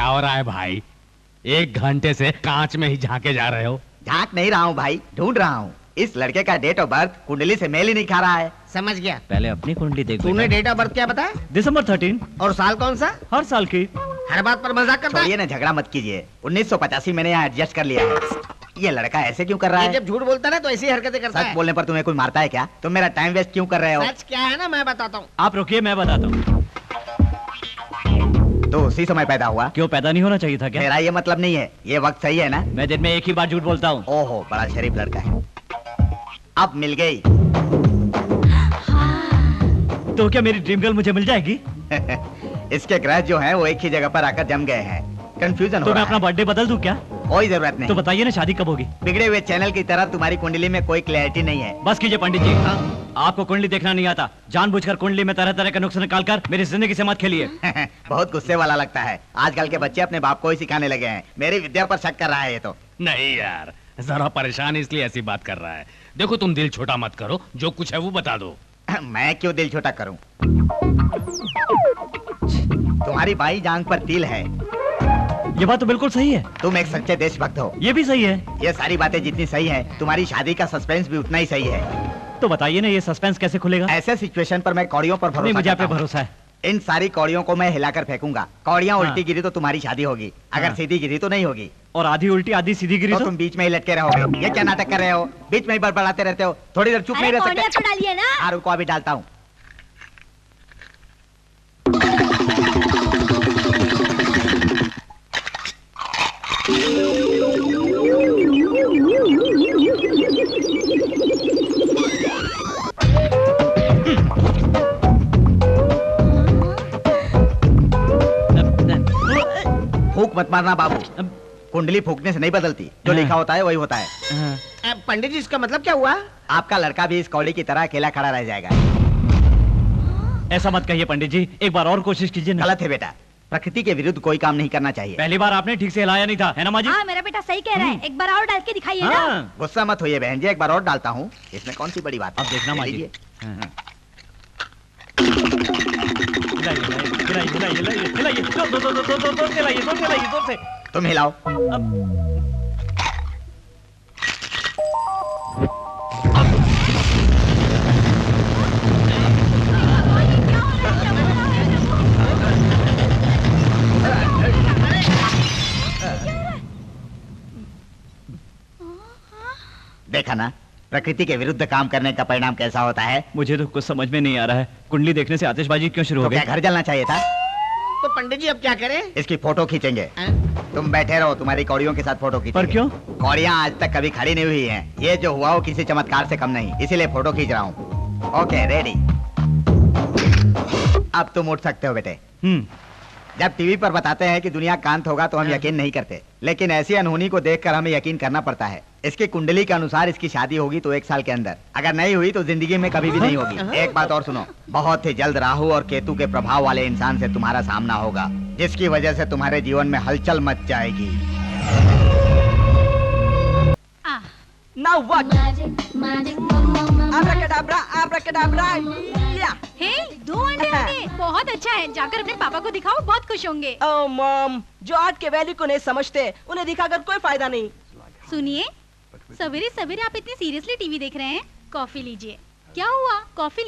क्या हो रहा है भाई? 1 घंटे से कांच में ही झांके जा रहे हो। झांक नहीं रहा हूँ भाई, ढूंढ रहा हूँ। इस लड़के का डेट ऑफ बर्थ कुंडली से मेल ही नहीं खा रहा है। समझ गया। पहले अपनी कुंडली देख। तूने डेट ऑफ बर्थ क्या बताया? दिसंबर 13। और साल कौन सा? हर साल की। हर बात पर मजाक करता है। छोड़िए ना, झगड़ा मत कीजिए। 1985 मैंने यहाँ एडजस्ट कर लिया है। ये लड़का ऐसे क्यों कर रहा ये है? जब झूठ बोलता है ना तो ऐसी हरकतें करता सच है। बोलने पर तुम्हें कोई मारता है क्या? तुम मेरा टाइम वेस्ट क्यों कर रहे हो? सच क्या है ना मैं बताता हूँ। आप रुकिए, मैं बताता हूँ। तो उसी समय पैदा हुआ? क्यों पैदा नहीं होना चाहिए था क्या? मेरा ये मतलब नहीं है। ये वक्त सही है ना? मैं दिन में एक ही बार झूठ बोलता हूँ। ओहो, बड़ा शरीफ लड़का है। अब मिल गई। तो क्या मेरी ड्रीम गर्ल मुझे मिल जाएगी? इसके ग्रह जो हैं वो एक ही जगह पर आकर जम गए हैं। कंफ्यूजन हो तो मैं रहा अपना है। बर्थडे बदल दूं क्या? कोई जरूरत नहीं। तो बताइए ना, शादी कब होगी? बिगड़े हुए चैनल की तरह तुम्हारी कुंडली में कोई क्लैरिटी नहीं है। बस कीजिए पंडित जी। आपको कुंडली देखना नहीं आता। जानबूझकर कुंडली में तरह तरह का नुक्स निकालकर मेरी जिंदगी से मत खेलिए। बहुत गुस्से वाला लगता है। आजकल के बच्चे अपने बाप को ही सिखाने लगे हैं। मेरी विद्या पर शक कर रहा है ये तो। नहीं यार, जरा परेशान इसलिए ऐसी बात कर रहा है। देखो तुम दिल छोटा मत करो, जो कुछ है वो बता दो। मैं क्यों दिल छोटा करूं? तुम्हारी बाई जांग पर तिल है। ये बात तो बिल्कुल सही है। तुम एक सच्चे देशभक्त हो। ये भी सही है। ये सारी बातें जितनी सही हैं, तुम्हारी शादी का सस्पेंस भी उतना ही सही है। तो बताइए ना, ये सस्पेंस कैसे खुलेगा? ऐसे सिचुएशन पर मैं कौड़ियों पर नहीं, भरोसा मुझे आप पे करता हूं। भरोसा है। इन सारी कौड़ियों को मैं हिलाकर फेंकूंगा। कौड़ियां हाँ। उल्टी गिरी तो तुम्हारी शादी होगी, अगर हाँ। सीधी गिरी तो नहीं होगी। और आधी उल्टी आधी सीधी गिरी तो तो? तुम बीच में ही लटके रहोगे। ये क्या नाटक कर रहे हो? बीच में ही बड़बड़ाते रहते हो। थोड़ी देर चुप नहीं रह कौड़ियाँ सकते? तो डालिए ना। हाँ, रुको अभी डालता हूँ। फूंक मत मारना बाबू। कुंडली फूंकने से नहीं बदलती, जो हाँ। लिखा होता है वही होता है। पंडित जी इसका मतलब क्या हुआ? आपका लड़का भी इस कौड़ी की तरह अकेला खड़ा रह जाएगा। ऐसा मत कहिए पंडित जी, एक बार और कोशिश कीजिए ना। गलत है बेटा, प्रकृति के विरुद्ध कोई काम नहीं करना चाहिए। पहली बार आपने ठीक से हिलाया नहीं था, है ना माँ जी? हाँ मेरा बेटा सही कह रहा है। एक बार और डाल के दिखाइए ना। हाँ। गुस्सा मत होइए बहन जी, एक बार और डालता हूँ। इसमें कौन सी बड़ी बात है? अब देखना माँ जी। लीजिए। हिलाइए, हिलाइए, हिलाइए, हिलाइए, हिलाइए, जोर से हिलाइए, जोर से हिलाइए, जोर से। तुम हिलाओ। देखा ना, प्रकृति के विरुद्ध काम करने का परिणाम कैसा होता है। मुझे तो कुछ समझ में नहीं आ रहा है। कुंडली देखने से आतिशबाजी क्यों शुरू हो तो गई? क्या घर जलना चाहिए था? तो पंडित जी अब क्या करें? इसकी फोटो खींचेंगे। हाँ? तुम बैठे रहो, तुम्हारी कौड़ियों के साथ फोटो खींचेंगे। पर क्यों? कौड़ियां आज तक कभी खड़ी नहीं हुई हैं। ये जो हुआ वो किसी चमत्कार से कम नहीं, इसीलिए फोटो खींच रहा हूँ। Okay ready. अब तुम उठ सकते हो बेटे। जब टीवी पर बताते हैं कि दुनिया कांत होगा तो हम यकीन नहीं करते, लेकिन ऐसी अनहोनी को देखकर हमें यकीन करना पड़ता है। इसकी कुंडली के अनुसार इसकी शादी होगी तो 1 साल के अंदर, अगर नहीं हुई तो जिंदगी में कभी भी नहीं होगी। एक बात और सुनो, बहुत ही जल्द राहु और केतु के प्रभाव वाले इंसान से तुम्हारा सामना होगा, जिसकी वजह से तुम्हारे जीवन में हलचल मच जाएगी। Now what? Abracadabra, abracadabra, yeah. हे, 2 अंडे होंगे। बहुत अच्छा है, जाकर अपने पापा को दिखाओ, बहुत खुश होंगे। Oh mom, जो आज के वैल्यू को नहीं समझते, उन्हें दिखाकर कोई फायदा नहीं। सुनिए, सवेरे सवेरे आप इतनी सीरियसली टीवी देख रहे हैं। कॉफी लीजिए। क्या हुआ? कॉफी